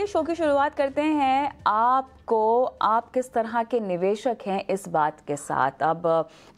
आइए शो की शुरुआत करते हैं। आप किस तरह के निवेशक हैं इस बात के साथ। अब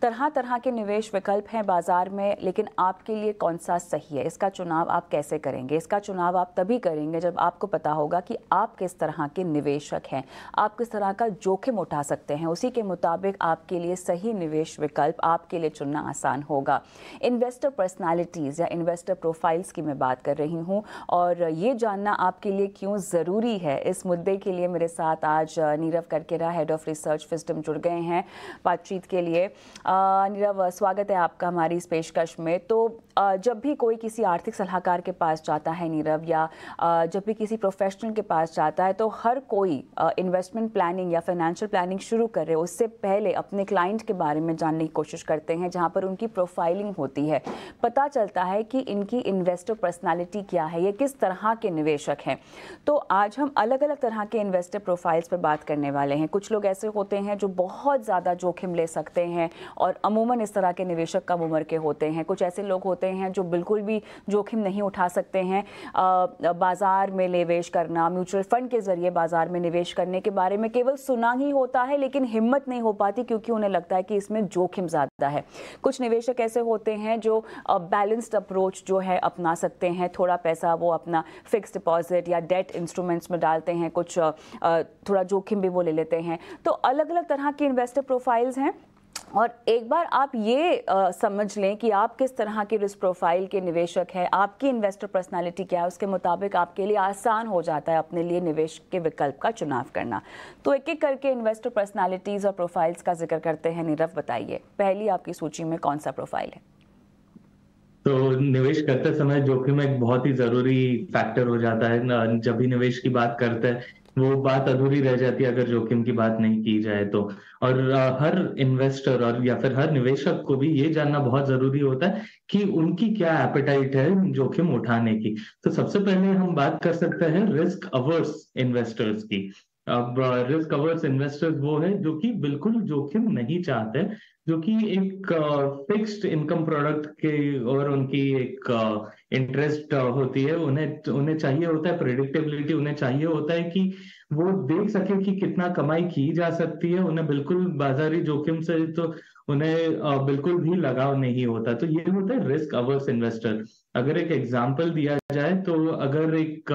तरह तरह के निवेश विकल्प हैं बाजार में, लेकिन आपके लिए कौन सा सही है, इसका चुनाव आप कैसे करेंगे? इसका चुनाव आप तभी करेंगे जब आपको पता होगा कि आप किस तरह के निवेशक हैं, आप किस तरह का जोखिम उठा सकते हैं। उसी के मुताबिक आपके लिए सही निवेश विकल्प आपके लिए चुनना आसान होगा। इन्वेस्टर पर्सनालिटीज़ या इन्वेस्टर प्रोफाइल्स की मैं बात कर रही हूँ, और ये जानना आपके लिए क्यों ज़रूरी है, इस मुद्दे के लिए मेरे साथ आज Nirav Karkera, head of research wisdom, जुड़ गए हैं बातचीत के लिए। नीरव, स्वागत है आपका हमारी इस पेशकश में। तो जब भी कोई किसी आर्थिक सलाहकार के पास जाता है नीरव, या जब भी किसी प्रोफेशनल के पास जाता है, तो हर कोई इन्वेस्टमेंट प्लानिंग या फाइनेंशियल प्लानिंग शुरू करे उससे पहले अपने क्लाइंट के बारे में जानने की कोशिश करते हैं, जहाँ पर उनकी प्रोफाइलिंग होती है। पता चलता है कि इनकी इन्वेस्टर पर्सनालिटी क्या है, ये किस तरह के निवेशक हैं। तो आज हम अलग अलग तरह के इन्वेस्टर प्रोफाइल्स पर बात करने वाले हैं। कुछ लोग ऐसे होते हैं जो बहुत ज़्यादा जोखिम ले सकते हैं, और अमूमन इस तरह के निवेशक कम उम्र के होते हैं। कुछ ऐसे लोग होते हैं जो बिल्कुल भी जोखिम नहीं उठा सकते हैं। बाज़ार में निवेश करना, म्यूचुअल फंड के ज़रिए बाज़ार में निवेश करने के बारे में केवल सुना ही होता है, लेकिन हिम्मत नहीं हो पाती, क्योंकि उन्हें लगता है कि इसमें जोखिम ज़्यादा है। कुछ निवेशक ऐसे होते हैं जो बैलेंस्ड अप्रोच जो है अपना सकते हैं। थोड़ा पैसा वो अपना फिक्स डिपॉजिट या डेट इंस्ट्रूमेंट्स में डालते हैं, कुछ थोड़ा जोखिम भी वो ले लेते हैं। तो अलग अलग तरह के इन्वेस्टर प्रोफाइल्स हैं, और एक बार आप ये समझ लें कि आप किस तरह के रिस्क प्रोफाइल के निवेशक हैं, आपकी इन्वेस्टर पर्सनालिटी क्या है, उसके मुताबिक आपके लिए आसान हो जाता है अपने लिए निवेश के विकल्प का चुनाव करना। तो एक एक करके इन्वेस्टर पर्सनालिटीज़ और प्रोफाइल्स का जिक्र करते हैं। नीरव, बताइए, पहली आपकी सूची में कौन सा प्रोफाइल है? तो निवेश करते समय जोखिम एक बहुत ही जरूरी फैक्टर हो जाता है। जब भी निवेश की बात करते हैं वो बात अधूरी रह जाती है अगर जोखिम की बात नहीं की जाए तो। और हर इन्वेस्टर और या फिर हर निवेशक को भी ये जानना बहुत जरूरी होता है कि उनकी क्या एपेटाइट है जोखिम उठाने की। तो सबसे पहले हम बात कर सकते हैं रिस्क अवर्स इन्वेस्टर्स की। अब रिस्क अवर्स इन्वेस्टर्स वो है जो कि बिल्कुल जोखिम नहीं चाहते, जो कि एक फिक्स्ड इनकम प्रोडक्ट के और उनकी एक इंटरेस्ट होती है। उन्हें उन्हें चाहिए होता है प्रेडिक्टेबिलिटी, उन्हें चाहिए होता है कि वो देख सके कि कितना कमाई की जा सकती है। उन्हें बिल्कुल बाजारी जोखिम से तो उन्हें बिल्कुल भी लगाव नहीं होता। तो ये होता है रिस्क अवर्स इन्वेस्टर। अगर एक एग्जांपल दिया जाए तो अगर एक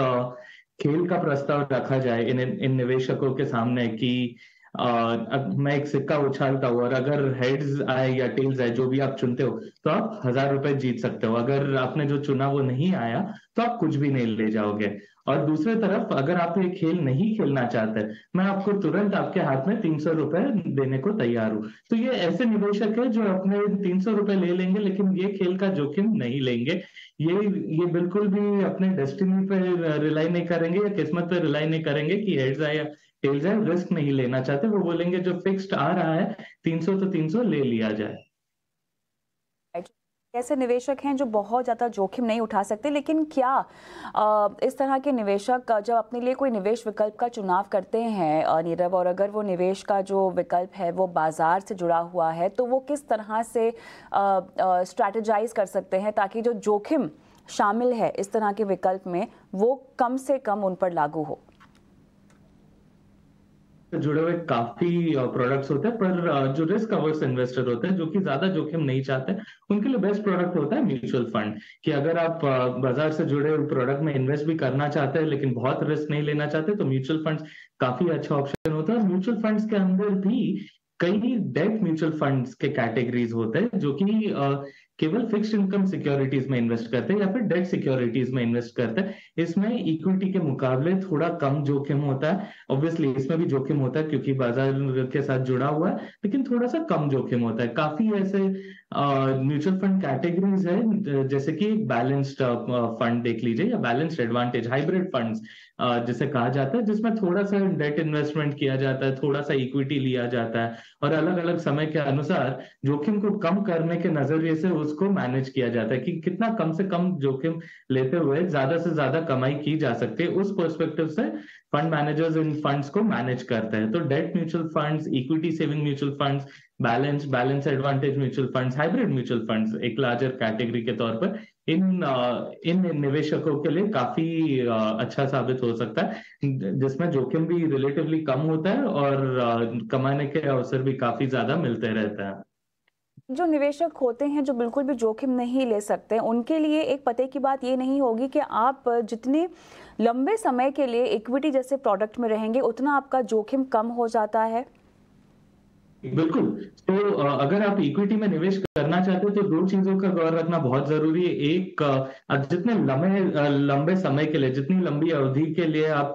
खेल का प्रस्ताव रखा जाए इन निवेशकों के सामने कि मैं एक सिक्का उछालता हूँ और अगर हेड्स आए या टेल्स आए, जो भी आप चुनते हो, तो आप 1,000 रुपए जीत सकते हो। अगर आपने जो चुना वो नहीं आया तो आप कुछ भी नहीं ले जाओगे। और दूसरी तरफ अगर आप ये खेल नहीं खेलना चाहते, मैं आपको तुरंत आपके हाथ में 300 रुपए देने को तैयार हूँ। तो ये ऐसे निवेशक है जो अपने 300 रुपए ले लेंगे, लेकिन ये खेल का जोखिम नहीं लेंगे। ये बिल्कुल भी अपने डेस्टिनी पे रिलाई नहीं करेंगे या किस्मत पे रिलाई नहीं करेंगे कि हेड्स आए या टेल्स आए। रिस्क नहीं लेना चाहते, वो बोलेंगे जो फिक्स्ड आ रहा है 300 तो 300 ले लिया जाए। ऐसे निवेशक हैं जो बहुत ज़्यादा जोखिम नहीं उठा सकते, लेकिन क्या इस तरह के निवेशक जब अपने लिए कोई निवेश विकल्प का चुनाव करते हैं नीरव, और अगर वो निवेश का जो विकल्प है वो बाजार से जुड़ा हुआ है, तो वो किस तरह से स्ट्रैटेजाइज कर सकते हैं ताकि जो जोखिम शामिल है इस तरह के विकल्प में वो कम से कम उन पर लागू हो? जुड़े हुए काफी प्रोडक्ट्स होते हैं, पर जो रिस्क अवर्स इन्वेस्टर होते हैं जो कि ज्यादा जोखिम नहीं चाहते, उनके लिए बेस्ट प्रोडक्ट होता है म्यूचुअल फंड। कि अगर आप बाजार से जुड़े हुए प्रोडक्ट में इन्वेस्ट भी करना चाहते हैं लेकिन बहुत रिस्क नहीं लेना चाहते, तो म्यूचुअल फंड्स काफी अच्छा ऑप्शन होता है। म्यूचुअल फंड्स के अंदर भी कई डेट म्यूचुअल फंड्स के कैटेगरीज होते हैं जो कि केवल फिक्स्ड इनकम सिक्योरिटीज में इन्वेस्ट करते हैं या फिर डेट सिक्योरिटीज में इन्वेस्ट करते हैं। इसमें इक्विटी के मुकाबले थोड़ा कम जोखिम होता है। ऑब्वियसली इसमें भी जोखिम होता है क्योंकि बाजार के साथ जुड़ा हुआ है, लेकिन थोड़ा सा कम जोखिम होता है। काफी ऐसे म्यूचुअल फंड कैटेगरीज है, जैसे कि बैलेंस्ड फंड देख लीजिए, या बैलेंस्ड एडवांटेज हाइब्रिड फंड्स जिसे कहा जाता है, जिसमें थोड़ा सा डेट इन्वेस्टमेंट किया जाता है, थोड़ा सा इक्विटी लिया जाता है, और अलग अलग समय के अनुसार जोखिम को कम करने के नजरिए से उसको मैनेज किया जाता है कि कितना कम से कम जोखिम लेते हुए ज्यादा से ज्यादा कमाई की जा सकती है। उस पर्सपेक्टिव से फंड मैनेजर्स इन फंड्स को मैनेज करते हैं। तो debt mutual funds, equity saving mutual funds, balance advantage mutual funds, hybrid mutual funds एक लार्जर कैटेगरी के तौर पर इन निवेशकों के लिए काफी अच्छा साबित हो सकता है, जिसमें जोखिम भी रिलेटिवली कम होता है और कमाने के अवसर भी काफी ज्यादा मिलते रहते हैं। जो निवेशक होते हैं जो बिल्कुल भी जोखिम नहीं ले सकते, उनके लिए एक पते की बात ये नहीं होगी कि आप जितने लंबे समय के लिए इक्विटी जैसे प्रोडक्ट में रहेंगे उतना आपका जोखिम कम हो जाता है। बिल्कुल। तो अगर आप इक्विटी में निवेश करना चाहते हो तो दो चीजों का गौर रखना बहुत जरूरी है। एक, आप जितने लंबे समय के लिए, जितनी लंबी अवधि के लिए आप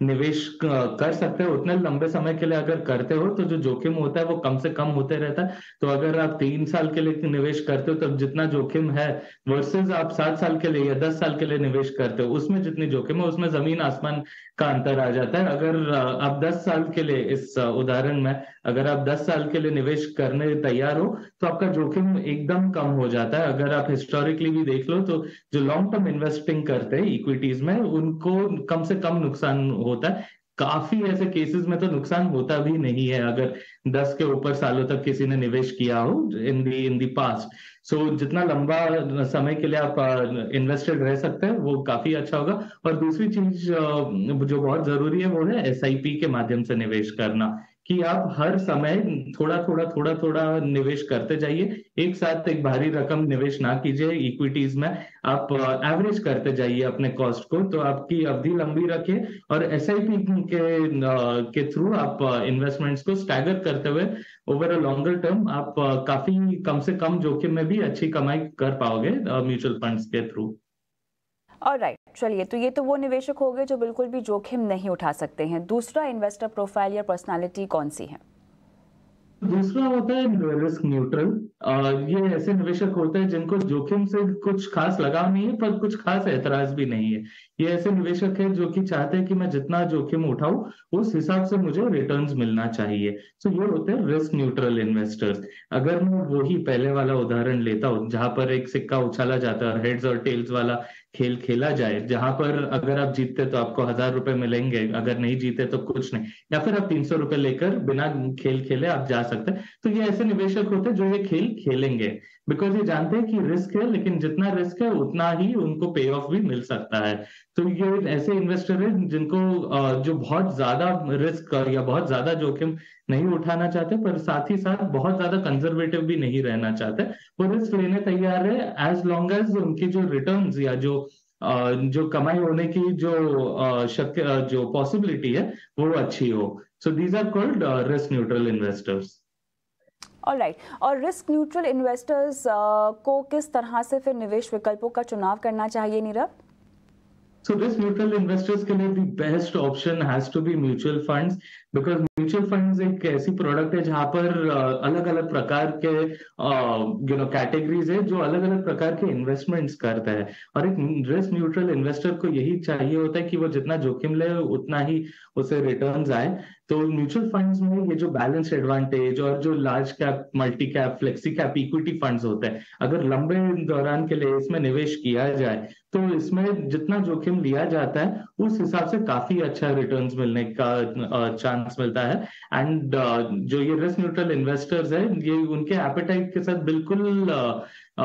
निवेश कर सकते हो, उतने लंबे समय के लिए अगर करते हो तो जो जोखिम होता है वो कम से कम होते रहता है। तो अगर आप 3 साल के लिए निवेश करते हो तब जितना जोखिम है, वर्सेस आप 7 साल के लिए या 10 साल के लिए निवेश करते हो उसमें जितनी जोखिम है, उसमें जमीन आसमान का अंतर आ जाता है। अगर आप 10 साल के लिए, इस उदाहरण में अगर आप 10 साल के लिए निवेश करने तैयार हो तो आपका जोखिम एकदम कम हो जाता है। अगर आप हिस्टोरिकली भी देख लो तो जो लॉन्ग टर्म इन्वेस्टिंग करते हैं इक्विटीज में, उनको कम से कम नुकसान होता है। काफी ऐसे केसेस में तो नुकसान होता भी नहीं है अगर 10 के ऊपर सालों तक किसी ने निवेश किया हो इन दी पास्ट। सो जितना लंबा समय के लिए आप इन्वेस्टेड रह सकते हैं वो काफी अच्छा होगा। और दूसरी चीज जो बहुत जरूरी है वो है एसआईपी के माध्यम से निवेश करना, कि आप हर समय थोड़ा थोड़ा थोड़ा थोड़ा निवेश करते जाइए, एक साथ एक भारी रकम निवेश ना कीजिए इक्विटीज में। आप एवरेज करते जाइए अपने कॉस्ट को, तो आपकी अवधि लंबी रखिए और एसआईपी के थ्रू आप इन्वेस्टमेंट्स को स्टैगर करते हुए ओवर अ लॉन्गर टर्म आप काफी कम से कम जोखिम में भी अच्छी कमाई कर पाओगे म्यूचुअल फंड्स के थ्रू। ऑलराइट, चलिए, तो ये तो वो निवेशक हो गए जो बिल्कुल भी जोखिम नहीं उठा सकते हैं। दूसरा इन्वेस्टर प्रोफाइल या पर्सनालिटी कौन सी है? दूसरा होता है रिस्क न्यूट्रल। ये ऐसे निवेशक होते हैं जिनको जोखिम से कुछ खास लगाव नहीं है पर कुछ खास ऐतराज भी नहीं है। ये ऐसे निवेशक है जो कि चाहते हैं कि मैं जितना जोखिम उठाऊं उस हिसाब से मुझे रिटर्न्स मिलना चाहिए। तो ये होते हैं रिस्क न्यूट्रल इन्वेस्टर्स। अगर मैं वही पहले वाला उदाहरण लेता हूँ जहां पर एक सिक्का उछाला जाता है, हेड्स और टेल्स वाला खेल खेला जाए, जहां पर अगर आप जीतते तो आपको 1,000 रुपए मिलेंगे, अगर नहीं जीते तो कुछ नहीं, या फिर आप 300 रुपए लेकर बिना खेल खेले आप जा सकते हैं। तो ये ऐसे निवेशक होते हैं जो ये खेल खेलेंगे बिकॉज ये जानते हैं कि रिस्क है, लेकिन जितना रिस्क है उतना ही उनको पे ऑफ भी मिल सकता है। तो ये ऐसे इन्वेस्टर है जिनको जो बहुत ज्यादा रिस्क या बहुत ज्यादा जोखिम नहीं उठाना चाहते पर साथ ही साथ बहुत ज्यादा कंजर्वेटिव भी नहीं रहना चाहते। वो रिस्क लेने तैयार है एज लॉन्ग एज उनकी जो रिटर्न्स या जो कमाई होने की शक्य जो पॉसिबिलिटी है वो अच्छी हो। So these are called risk neutral investors. Alright, और रिस्क न्यूट्रल इन्वेस्टर्स को किस तरह से फिर निवेश विकल्पों का चुनाव करना चाहिए, Nirav? So risk neutral investors के लिए the best option has to be mutual funds, because mutual funds एक ऐसी प्रोडक्ट है जहां पर अलग अलग प्रकार के कैटेगरीज है जो अलग अलग प्रकार के इन्वेस्टमेंट्स करता है। और एक रिस्क न्यूट्रल इन्वेस्टर को यही चाहिए होता है कि वो जितना जोखिम ले उतना ही उसे रिटर्न्स आए। तो म्यूचुअल फंड्स में ये जो बैलेंस एडवांटेज और जो large cap, multi cap, flexi cap equity funds होते हैं, अगर लंबे दौरान के लिए इसमें निवेश किया जाए तो इसमें जितना जोखिम लिया जाता है उस हिसाब से काफी अच्छा रिटर्न्स मिलने का चांस मिलता है। एंड जो ये रिस्क न्यूट्रल इन्वेस्टर्स है ये उनके एपेटाइट के साथ बिल्कुल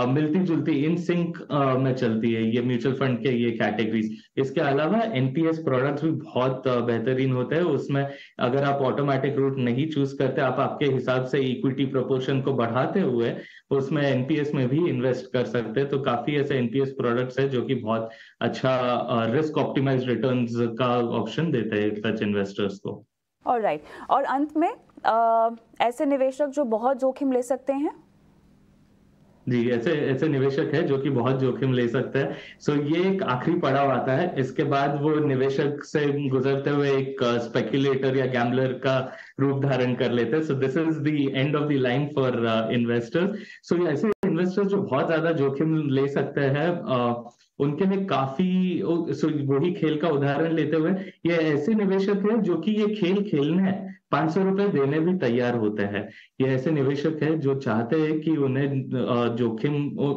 मिलती जुलती, इन सिंक में चलती है ये म्यूचुअल फंड के ये कैटेगरीज। इसके अलावा एनपीएस प्रोडक्ट्स भी बहुत बेहतरीन होते हैं। उसमें अगर आप ऑटोमेटिक रूट नहीं चूज करते, आप आपके हिसाब से इक्विटी प्रोपोर्शन को बढ़ाते हुए उसमें एनपीएस में भी इन्वेस्ट कर सकते हैं। तो काफी ऐसे एनपीएस प्रोडक्ट्स है जो कि बहुत अच्छा रिस्क ऑप्टिमाइज्ड रिटर्न्स का ऑप्शन देते हैं सच इन्वेस्टर्स को। ऑलराइट, और अंत में ऐसे निवेशक जो बहुत जोखिम ले सकते हैं? जी, ऐसे ऐसे निवेशक है जो कि बहुत जोखिम ले सकते हैं। सो ये एक आखिरी पड़ाव आता है, इसके बाद वो निवेशक से गुजरते हुए एक स्पेक्युलेटर या गैम्बलर का रूप धारण कर लेते हैं। So this is the end of the line for investors. So ऐसे इन्वेस्टर्स जो बहुत ज्यादा जोखिम ले सकते हैं उनके लिए काफी, वही खेल का उदाहरण लेते हुए, ये ऐसे निवेशक है जो कि ये खेल खेलने हैं ₹500 देने भी तैयार होते हैं। ये ऐसे निवेशक है जो चाहते हैं कि उन्हें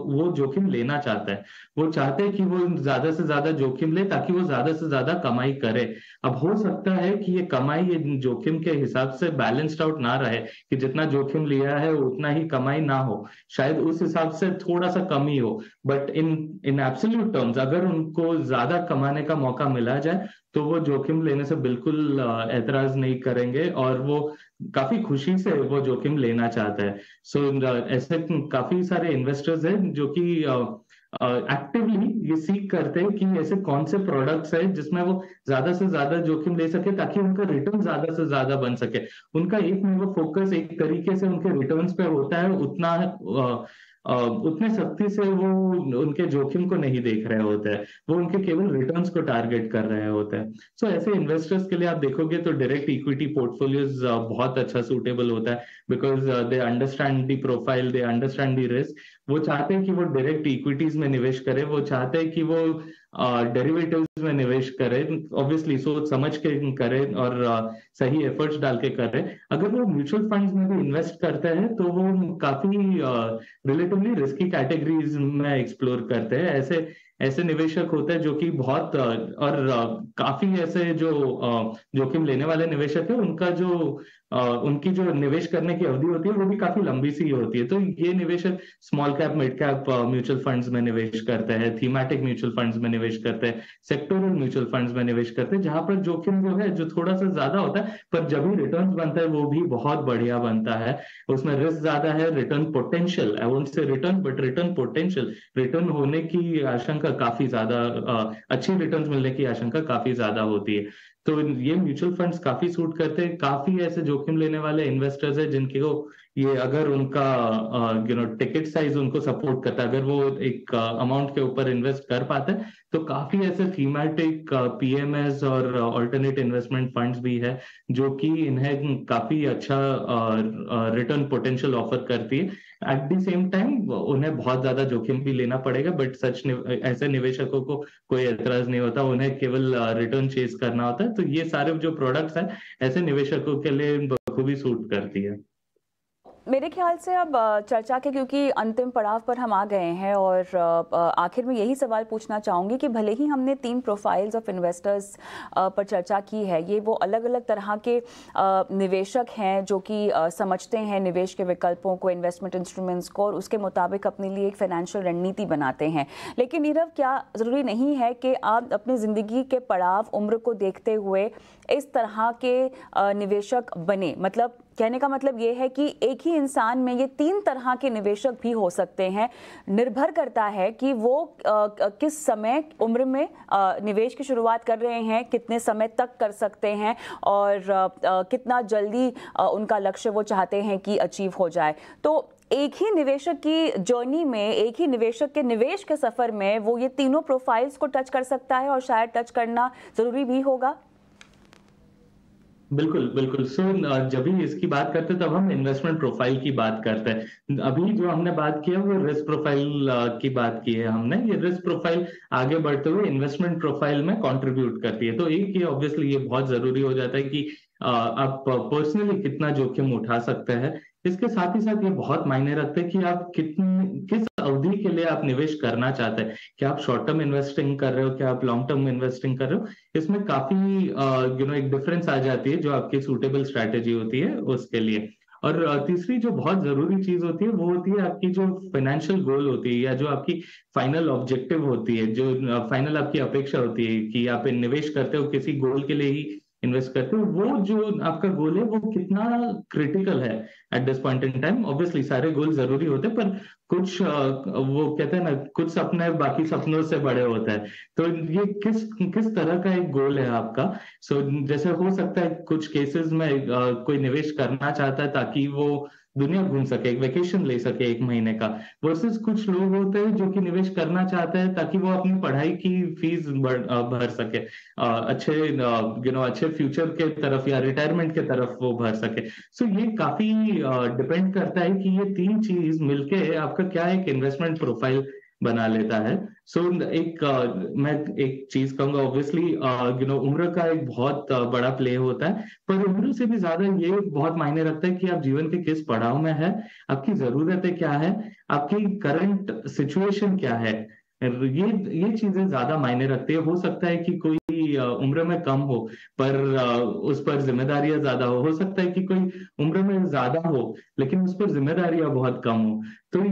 वो जोखिम लेना चाहता है। वो चाहते हैं कि वो ज्यादा से ज्यादा जोखिम ले ताकि वो ज्यादा से ज्यादा कमाई करे। अब हो सकता है कि ये कमाई ये जोखिम के हिसाब से बैलेंस्ड आउट ना रहे, कि जितना जोखिम लिया है उतना ही कमाई ना हो, शायद उस हिसाब से थोड़ा सा कम ही हो। But in in absolute terms अगर उनको ज्यादा कमाने का मौका मिला जाए तो वो जोखिम लेने से बिल्कुल ऐतराज नहीं करेंगे, और वो काफी खुशी से वो जोखिम लेना चाहते हैं। सो ऐसे काफी सारे इन्वेस्टर्स हैं जो कि एक्टिवली ये सीख करते हैं कि ऐसे कौन से प्रोडक्ट्स है जिसमें वो ज्यादा से ज्यादा जोखिम ले सके ताकि उनका रिटर्न ज्यादा से ज्यादा बन सके। उनका एक में वो फोकस एक तरीके से उनके रिटर्न्स पे होता है, उतने सख्ती से वो उनके जोखिम को नहीं देख रहे होते हैं, वो उनके केवल रिटर्न्स को टारगेट कर रहे होते हैं। सो ऐसे इन्वेस्टर्स के लिए आप देखोगे तो डायरेक्ट इक्विटी पोर्टफोलियोज बहुत अच्छा सूटेबल होता है, because they understand the profile, they understand the risk. वो चाहते हैं कि वो डायरेक्ट इक्विटीज में निवेश करे, वो चाहते हैं कि वो डेरिवेटिव्स में निवेश करे, ऑब्वियसली सोच समझ के करे और सही एफर्ट्स डाल के करे। अगर वो म्यूचुअल फंड्स में भी इन्वेस्ट करते हैं तो वो काफी रिलेटिवली रिस्की कैटेगरीज में एक्सप्लोर करते हैं। ऐसे ऐसे निवेशक होते हैं जो कि बहुत काफी ऐसे जो जोखिम लेने वाले निवेशक है, उनकी जो निवेश करने की अवधि होती है वो भी काफी लंबी सी होती है। तो ये निवेशक small cap mid cap mutual funds में निवेश करते हैं, थीमेटिक म्यूचुअल फंड्स में निवेश करते हैं, सेक्टोरल म्यूचुअल फंड्स में निवेश करते हैं, जहां पर जोखिम जो है जो थोड़ा सा ज्यादा होता है, पर जब भी रिटर्न बनता है वो भी बहुत बढ़िया बनता है। उसमें रिस्क ज्यादा है, return potential, I won't say return but return potential, return होने की आशंका काफी ज्यादा, अच्छी रिटर्न मिलने की आशंका काफी ज्यादा होती है। तो ये म्यूचुअल फंड्स काफी सूट करते हैं। काफी ऐसे जोखिम लेने वाले इन्वेस्टर्स है जिनके को ये, अगर उनका टिकट साइज उनको सपोर्ट करता है, अगर वो एक अमाउंट के ऊपर इन्वेस्ट कर पाते हैं, तो काफी ऐसे थीमेटिक पीएमएस और ऑल्टरनेट इन्वेस्टमेंट फंड्स भी है जो कि इन्हें काफी अच्छा रिटर्न पोटेंशियल ऑफर करती है। एट द सेम टाइम उन्हें बहुत ज्यादा जोखिम भी लेना पड़ेगा, बट ऐसे निवेशकों को कोई एतराज नहीं होता, उन्हें केवल रिटर्न चेज करना होता है। तो ये सारे जो प्रोडक्ट्स हैं ऐसे निवेशकों के लिए बखूबी सूट करती है। मेरे ख्याल से अब चर्चा के क्योंकि अंतिम पड़ाव पर हम आ गए हैं, और आखिर में यही सवाल पूछना चाहूँगी कि भले ही हमने 3 प्रोफाइल्स ऑफ इन्वेस्टर्स पर चर्चा की है, ये वो अलग अलग तरह के निवेशक हैं जो कि समझते हैं निवेश के विकल्पों को, इन्वेस्टमेंट इंस्ट्रूमेंट्स को, और उसके मुताबिक अपने लिए एक फाइनेंशियल रणनीति बनाते हैं। लेकिन नीरव, क्या ज़रूरी नहीं है कि आप अपनी ज़िंदगी के पड़ाव, उम्र को देखते हुए इस तरह के निवेशक बने? मतलब कहने का मतलब ये है कि एक ही इंसान में ये 3 तरह के निवेशक भी हो सकते हैं। निर्भर करता है कि वो किस समय उम्र में निवेश की शुरुआत कर रहे हैं, कितने समय तक कर सकते हैं, और कितना जल्दी उनका लक्ष्य वो चाहते हैं कि अचीव हो जाए। तो एक ही निवेशक की जर्नी में, एक ही निवेशक के निवेश के सफर में वो ये तीनों प्रोफाइल्स को टच कर सकता है, और शायद टच करना जरूरी भी होगा। बिल्कुल बिल्कुल। सो जब भी इसकी बात करते हैं तब हम इन्वेस्टमेंट प्रोफाइल की बात करते हैं। अभी जो हमने बात की है वो रिस्क प्रोफाइल की बात की है हमने। ये रिस्क प्रोफाइल आगे बढ़ते हुए इन्वेस्टमेंट प्रोफाइल में कंट्रीब्यूट करती है। तो एक ये ऑब्वियसली ये बहुत जरूरी हो जाता है कि आप पर्सनली कितना जोखिम उठा सकते हैं। इसके साथ ही साथ ये बहुत मायने रखते हैं कि आप किस अवधि के लिए आप निवेश करना चाहते हैं। क्या आप शॉर्ट टर्म इन्वेस्टिंग कर रहे हो, क्या आप लॉन्ग टर्म इन्वेस्टिंग कर रहे हो? इसमें काफी एक डिफरेंस आ जाती है जो आपकी सूटेबल स्ट्रैटेजी होती है उसके लिए। और तीसरी जो बहुत जरूरी चीज होती है वो होती है आपकी जो फाइनेंशियल गोल होती है, या जो आपकी फाइनल ऑब्जेक्टिव होती है, जो फाइनल आपकी अपेक्षा होती है कि आप निवेश करते हो किसी गोल के लिए ही इन्वेस्ट करते हो। वो जो आपका गोल है वो कितना क्रिटिकल है at this point in time. Obviously सारे गोल जरूरी होते हैं, पर कुछ वो कहते हैं ना, कुछ सपने बाकी सपनों से बड़े होते हैं। तो ये किस किस तरह का एक गोल है आपका। जैसे हो सकता है कुछ केसेस में कोई निवेश करना चाहता है ताकि वो दुनिया घूम सके, एक वेकेशन ले सके 1 महीने का, वर्सेस कुछ लोग होते हैं जो कि निवेश करना चाहते हैं ताकि वो अपनी पढ़ाई की फीस भर सके, अच्छे फ्यूचर के तरफ या रिटायरमेंट के तरफ वो भर सके। सो ये काफी डिपेंड करता है कि ये 3 चीज मिलके आपका क्या एक इन्वेस्टमेंट प्रोफाइल बना लेता है। सो मैं एक चीज कहूंगा, ऑब्वियसली उम्र का एक बहुत बड़ा प्ले होता है, पर उम्र से भी ज्यादा ये बहुत मायने रखता है कि आप जीवन के किस पड़ाव में है, आपकी जरूरतें क्या है, आपकी करंट सिचुएशन क्या है। ये चीजें ज्यादा मायने रखती है। हो सकता है कि कोई उम्र में कम हो पर उस पर जिम्मेदारियां ज्यादा हो सकता है कि कोई उम्र में ज्यादा हो लेकिन उस पर जिम्मेदारियां बहुत कम हो। तो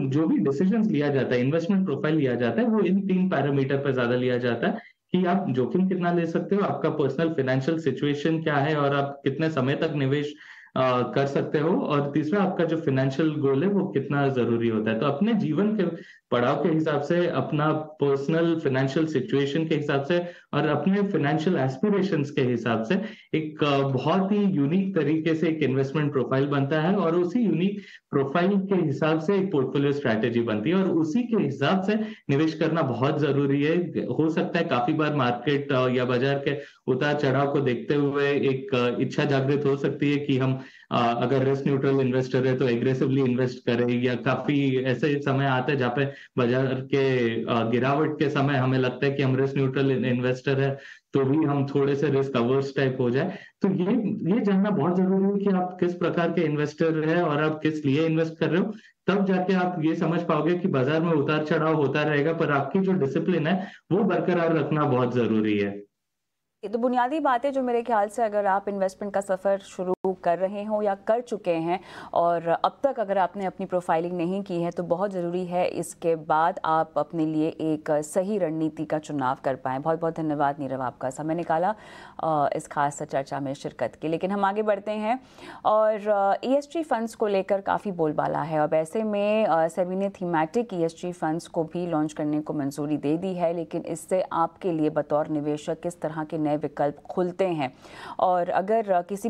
जो भी डिसीजंस लिया जाता है, इन्वेस्टमेंट प्रोफाइल लिया जाता है, वो इन 3 पैरामीटर पर ज्यादा लिया जाता है कि आप जोखिम कितना ले सकते हो, आपका पर्सनल फाइनेंशियल सिचुएशन क्या है और आप कितने समय तक निवेश कर सकते हो, और तीसरा आपका जो फाइनेंशियल गोल है वो कितना जरूरी होता है। तो अपने जीवन के पड़ाव के हिसाब से, अपना पर्सनल फाइनेंशियल सिचुएशन के हिसाब से और अपने फाइनेंशियल एस्पिरेशंस के हिसाब से एक बहुत ही यूनिक तरीके से एक इन्वेस्टमेंट प्रोफाइल बनता है, और उसी यूनिक प्रोफाइल के हिसाब से एक पोर्टफोलियो स्ट्रैटेजी बनती है, और उसी के हिसाब से निवेश करना बहुत जरूरी है। हो सकता है काफी बार मार्केट या बाजार के उतार चढ़ाव को देखते हुए एक इच्छा जागृत हो सकती है कि हम अगर रिस्क न्यूट्रल इन्वेस्टर है तो एग्रेसिवली इन्वेस्ट करें, या काफी ऐसे समय आते हैं जहाँ पे बाजार के गिरावट के समय हमें लगता है कि हम रिस्क न्यूट्रल इन्वेस्टर है तो भी हम थोड़े से रिस्क अवर्स टाइप हो जाए। तो ये जानना बहुत जरूरी है कि आप किस प्रकार के इन्वेस्टर है और आप किस लिए इन्वेस्ट कर रहे हो। तब जाके आप ये समझ पाओगे कि बाजार में उतार चढ़ाव होता रहेगा पर आपकी जो डिसिप्लिन है वो बरकरार रखना बहुत जरूरी है। ये तो बुनियादी बात है जो मेरे ख्याल से अगर आप इन्वेस्टमेंट का सफ़र शुरू कर रहे हो या कर चुके हैं और अब तक अगर आपने अपनी प्रोफाइलिंग नहीं की है तो बहुत ज़रूरी है इसके बाद आप अपने लिए एक सही रणनीति का चुनाव कर पाएँ। बहुत बहुत धन्यवाद नीरव, आपका समय निकाला इस खास चर्चा में शिरकत की। लेकिन हम आगे बढ़ते हैं और ESG फंड्स को लेकर काफ़ी बोलबाला है। अब ऐसे में सेबी ने थीमेटिक ESG फंड्स को भी लॉन्च करने को मंजूरी दे दी है, लेकिन इससे आपके लिए बतौर निवेशक किस तरह के नए विकल्प खुलते हैं, और अगर किसी भी